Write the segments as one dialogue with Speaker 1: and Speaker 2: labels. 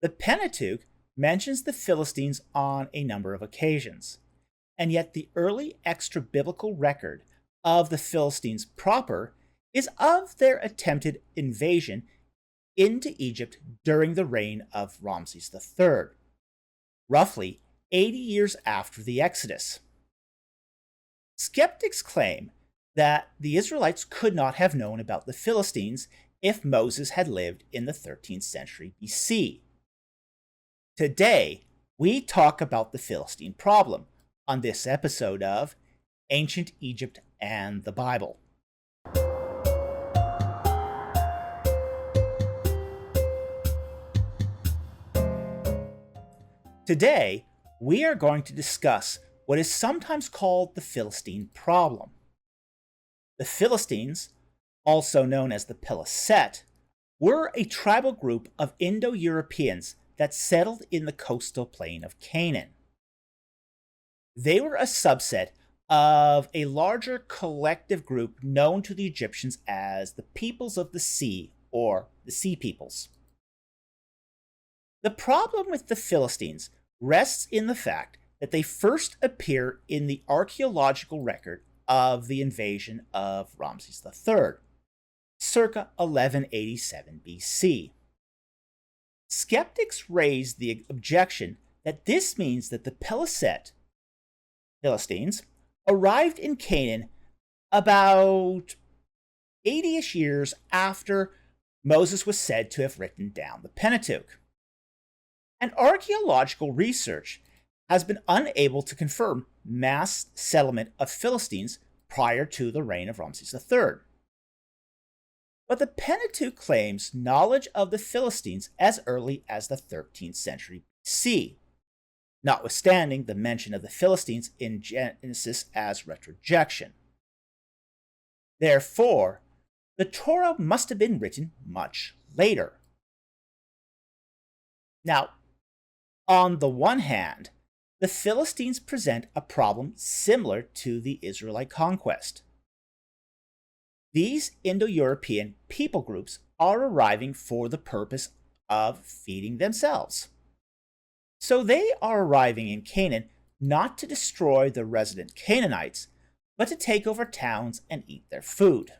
Speaker 1: The Pentateuch mentions the Philistines on a number of occasions, and yet the early extra-biblical record of the Philistines proper is of their attempted invasion into Egypt during the reign of Ramesses III, roughly 80 years after the Exodus. Skeptics claim that the Israelites could not have known about the Philistines if Moses had lived in the 13th century BC. Today, we talk about the Philistine Problem on this episode of Ancient Egypt and the Bible. Today, we are going to discuss what is sometimes called the Philistine Problem. The Philistines, also known as the Peliset, were a tribal group of Indo-Europeans that settled in the coastal plain of Canaan. They were a subset of a larger collective group known to the Egyptians as the Peoples of the Sea, or the Sea Peoples. The problem with the Philistines rests in the fact that they first appear in the archaeological record of the invasion of Ramesses III, circa 1187 BC. Skeptics raise the objection that this means that the Peliset, Philistines, arrived in Canaan about 80-ish years after Moses was said to have written down the Pentateuch. And archaeological research has been unable to confirm mass settlement of Philistines prior to the reign of Ramesses III. But the Pentateuch claims knowledge of the Philistines as early as the 13th century BC, notwithstanding the mention of the Philistines in Genesis as retrojection. Therefore, the Torah must have been written much later. Now, on the one hand, the Philistines present a problem similar to the Israelite conquest. These Indo-European people groups are arriving for the purpose of feeding themselves. So they are arriving in Canaan not to destroy the resident Canaanites, but to take over towns and eat their food.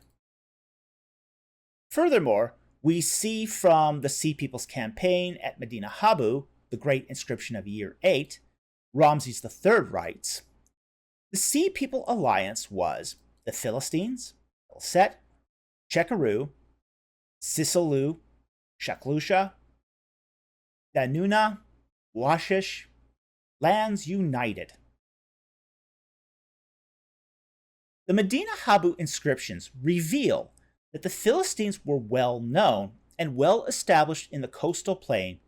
Speaker 1: Furthermore, we see from the Sea People's campaign at Medinet Habu, the great inscription of year 8, Ramesses III writes, the Sea People alliance was the Philistines, Peliset, Chekaru, Siselu, Shaklusha, Danuna, Washish, lands united. The Medinet Habu inscriptions reveal that the Philistines were well known and well established in the coastal plain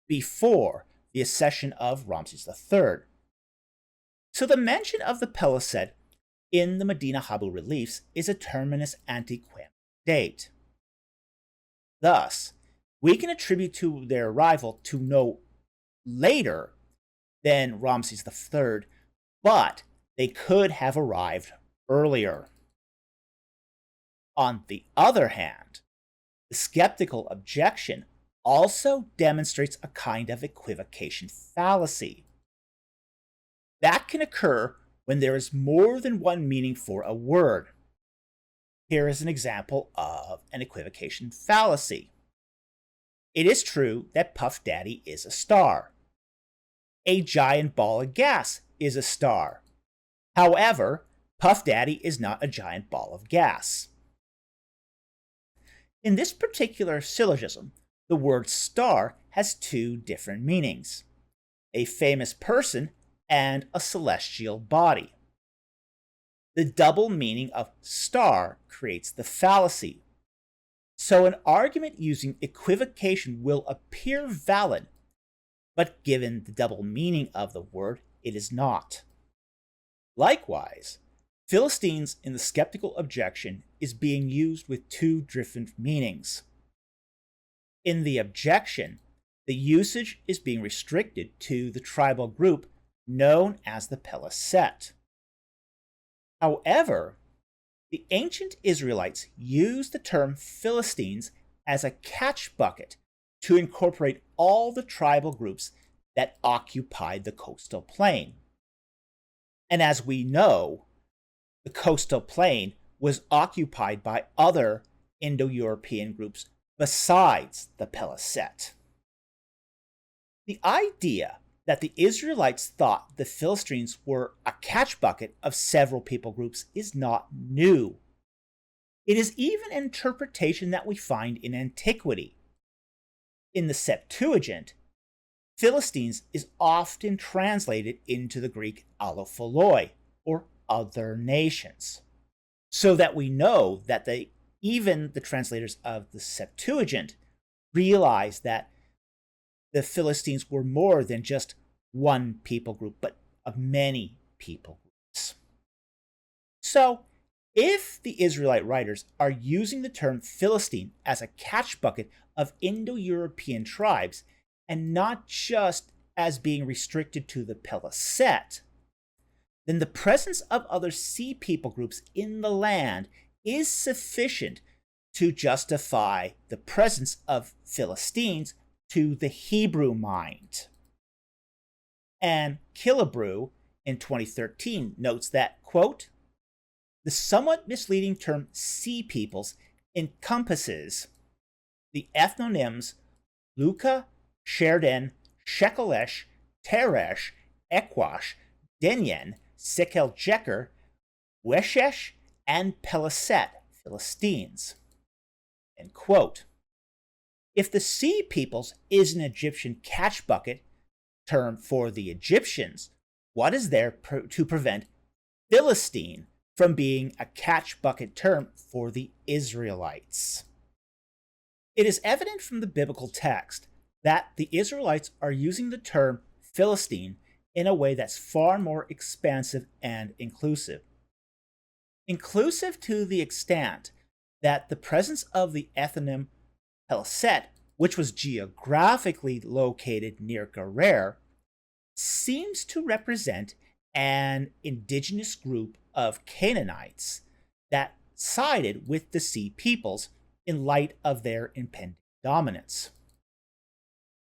Speaker 1: before the accession of Ramesses III. So the mention of the Peliset in the Medinet Habu reliefs is a terminus antiquam date. Thus, we can attribute to their arrival to no later than Ramesses III, but they could have arrived earlier. On the other hand, the skeptical objection also demonstrates a kind of equivocation fallacy. That can occur when there is more than one meaning for a word. Here is an example of an equivocation fallacy. It is true that Puff Daddy is a star. A giant ball of gas is a star. However, Puff Daddy is not a giant ball of gas. In this particular syllogism, the word star has two different meanings: a famous person and a celestial body. The double meaning of star creates the fallacy. So an argument using equivocation will appear valid, but given the double meaning of the word, it is not. Likewise, Philistines in the skeptical objection is being used with two different meanings. In the objection, the usage is being restricted to the tribal group known as the Peliset. However, the ancient Israelites used the term Philistines as a catch bucket to incorporate all the tribal groups that occupied the coastal plain. And as we know, the coastal plain was occupied by other Indo-European groups besides the Peliset. The idea that the Israelites thought the Philistines were a catch bucket of several people groups is not new. It is even an interpretation that we find in antiquity. In the Septuagint, Philistines is often translated into the Greek allophiloi, or other nations, so that we know that even the translators of the Septuagint realized that the Philistines were more than just one people group, but of many people groups. So, if the Israelite writers are using the term Philistine as a catch bucket of Indo-European tribes, and not just as being restricted to the Peliset, then the presence of other sea people groups in the land is sufficient to justify the presence of Philistines to the Hebrew mind. And Killebrew in 2013 notes that, quote, the somewhat misleading term sea peoples encompasses the ethnonyms Luka, Sherden, Shekelesh, Teresh, Ekwash, Denyen, Sekel-Jeker, Weshesh, and Peliset, Philistines. End quote. If the sea peoples is an Egyptian catch bucket term for the Egyptians, what is there to prevent Philistine from being a catch bucket term for the Israelites? It is evident from the biblical text that the Israelites are using the term Philistine in a way that's far more expansive and inclusive. Inclusive to the extent that the presence of the ethnonym Peliset, which was geographically located near Gerar, seems to represent an indigenous group of Canaanites that sided with the sea peoples in light of their impending dominance.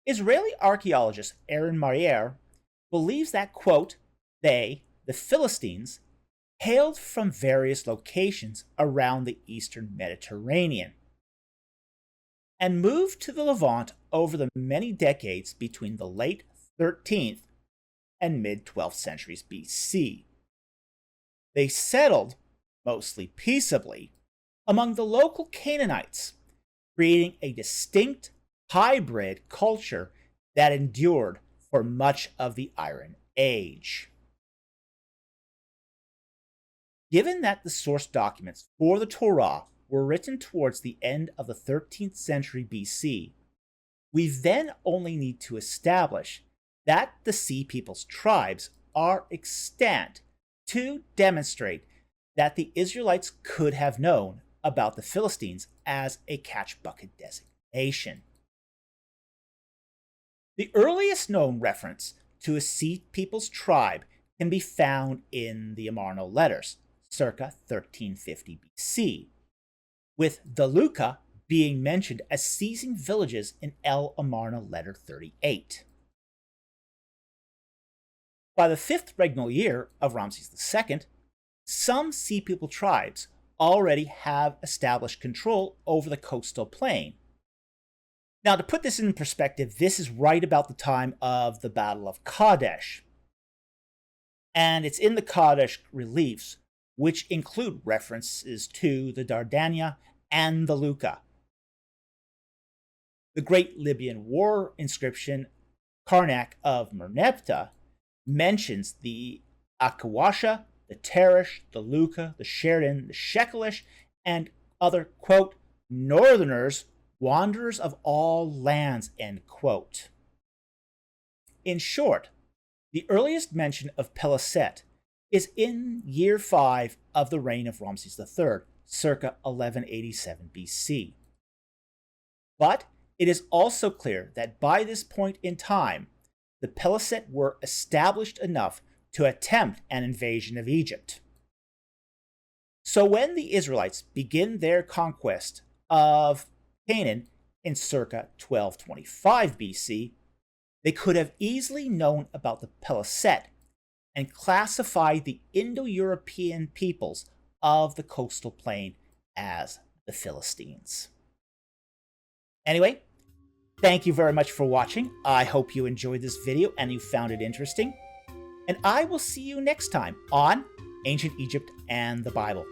Speaker 1: Israeli archaeologist Aaron Marier believes that, quote, they, the Philistines, hailed from various locations around the eastern Mediterranean and moved to the Levant over the many decades between the late 13th and mid-12th centuries BC. They settled, mostly peaceably, among the local Canaanites, creating a distinct hybrid culture that endured for much of the Iron Age. Given that the source documents for the Torah were written towards the end of the 13th century BC, we then only need to establish that the Sea People's tribes are extant to demonstrate that the Israelites could have known about the Philistines as a catch bucket designation. The earliest known reference to a Sea People's tribe can be found in the Amarno letters, circa 1350 BC, with the Luka being mentioned as seizing villages in El Amarna letter 38. By the 5th regnal year of Ramesses II, some Sea People tribes already have established control over the coastal plain. Now, to put this in perspective, this is right about the time of the Battle of Kadesh. And it's in the Kadesh reliefs, which include references to the Dardania and the Luka. The Great Libyan War inscription, Karnak of Merneptah, mentions the Akawasha, the Teresh, the Luka, the Sheridan, the Shekelesh, and other, quote, northerners, wanderers of all lands, end quote. In short, the earliest mention of Peliset is in year 5 of the reign of Ramesses III, circa 1187 BC. But it is also clear that by this point in time, the Peliset were established enough to attempt an invasion of Egypt. So when the Israelites begin their conquest of Canaan in circa 1225 BC, they could have easily known about the Paliset and classified the Indo-European peoples of the coastal plain as the Philistines. Anyway, thank you very much for watching. I hope you enjoyed this video and you found it interesting. And I will see you next time on Ancient Egypt and the Bible.